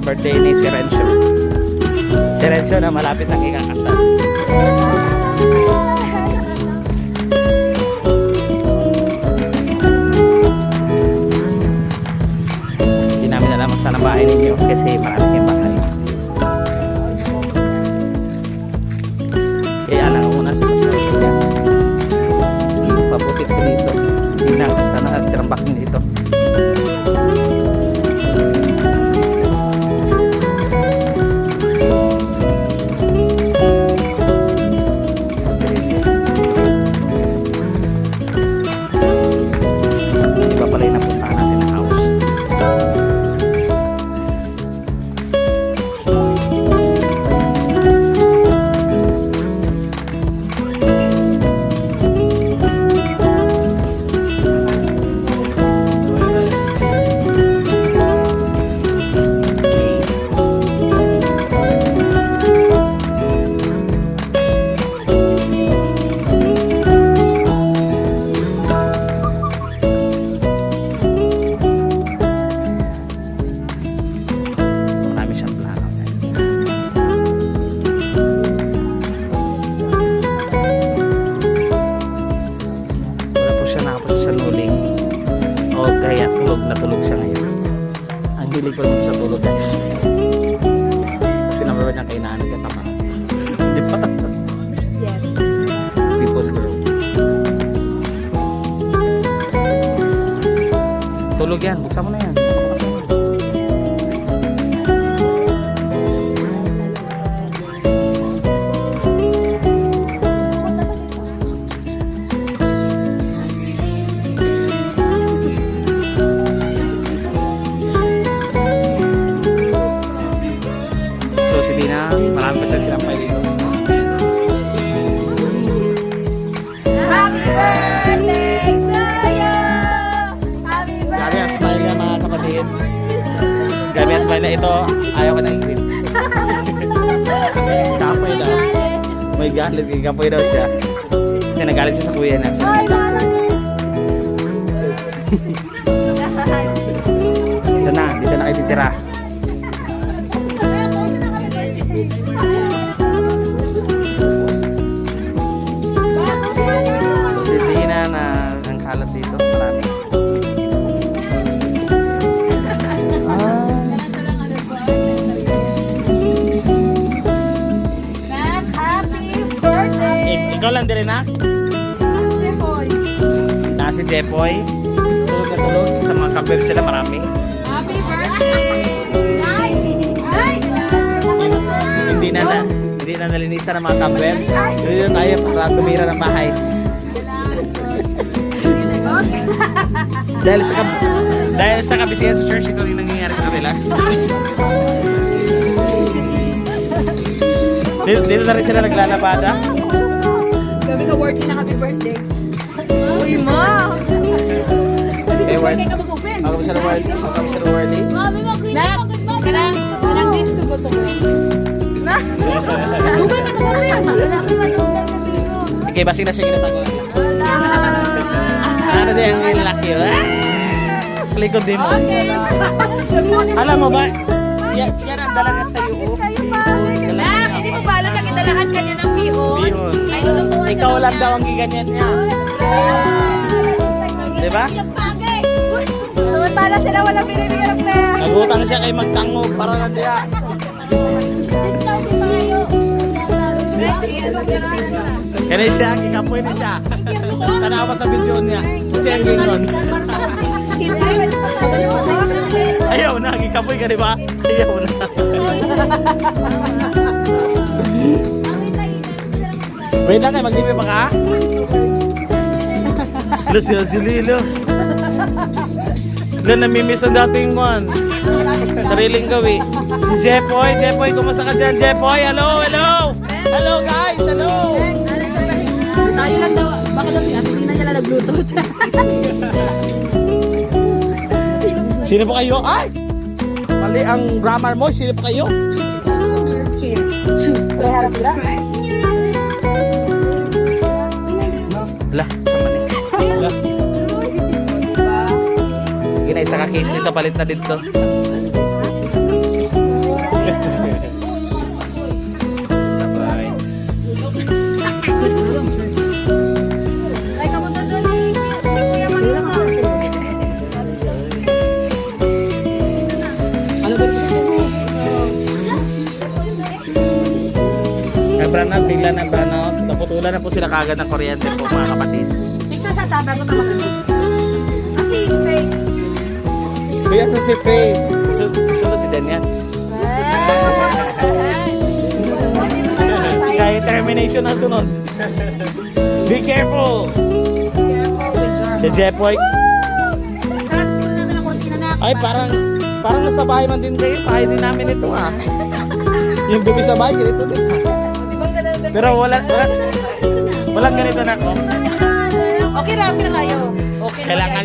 birthday ni si Rencio. Si Rencio na malapit ang ikakasal. Hindi namin alam kung saan ang bahay ninyo kasi marami yung bahay. Kaya alam ko muna sa kasal. Paputik ko dito. Hindi na sana tirambak nyo dito. Natulog siya ngayon. Ang hilig ko naman sa tulog, guys. Kasi number 1 niyang kainahan ng katama. Di ba? Yes. People's girl. Tulog yan. Buksan mo na yan. Marami pa siya sinampay dito. Happy birthday to you! Happy Grabe birthday! ang smile niya, mga kapatid. Grabe ang smile na ito. Ayaw ko nang i-grip. Kapoy daw. May galit. Kapoy daw siya. Kasi nagalit siya sa kuya niya. Dito na. Dito na kayo titira. Kalat dito, marami. Happy birthday! Ikaw lang din na? Jepoy! Si Jepoy. Tulog na tulog. Sa mga kabeb sila marami. Happy birthday! Hindi na nalinisan ng mga kabebs. Dito tayo para tumira ng bahay. Dahil sa kabisihan sa church, ito yung nangyayari sa kanila. Dito na rin sila naglalabada. Gabi ka working na happy birthday. Uy, ma! Kasi birthday ka mag-open. Ako sa worthy. Mami, mag-open. Kanang disco ko sa world. Na? Lugay ka mag-open. Okay, basing na siya ginatago. Ano din ang lalaki? Sa likod din mo. Alam mo ba? Yan ang dalaga sa iyo. Hindi mo ba alam na kinalahan kanya ng bihon? Bihon. Ikaw lang daw ang giganyan niya. Diba? Samantala sila wala binibigyan ng pera. Nagutang siya kay magtango para na diya. Kaya siya, kikapoy na siya. Tanawa sa video niya. Kasi ang gingon. Ayaw na, kikapoy ka diba? Ayaw na. Wait lang kayo, mag-libre pa ka? Lasya si Lilo. Doon namimiss ang dating one. Sariling gawi. Si Jepoy, kumusta ka dyan, Jepoy? Hello. Hello guys, hello. Tayo lang daw, baka daw si Ate Tina niya lang nag-bluetooth. Sino po kayo? Ay! Mali ang grammar mo, sino po kayo? Harap sila. Ala, sama ni. Ala. Sige na, isa ka case nito, palit na dito. Sabay. Ay, kamunta doon eh. Kuya Manolo. Nag-brown out, bigla nag-brown out. Naputulan na po sila kagad ng kuryente po mga kapatid. Picture sa tabang ko naman. Kasi, fake. Kaya sa si Faye. Gusto na si Daniel. Kaya termination ang sunod. Be careful! Si Jepoy. Ay, parang nasa bahay man din kayo. Bahay din namin ito ah. Yung gabi sa bahay, ganito din ah. Pero walang ganito na ako. Okay na kayo. Okay na Kailangan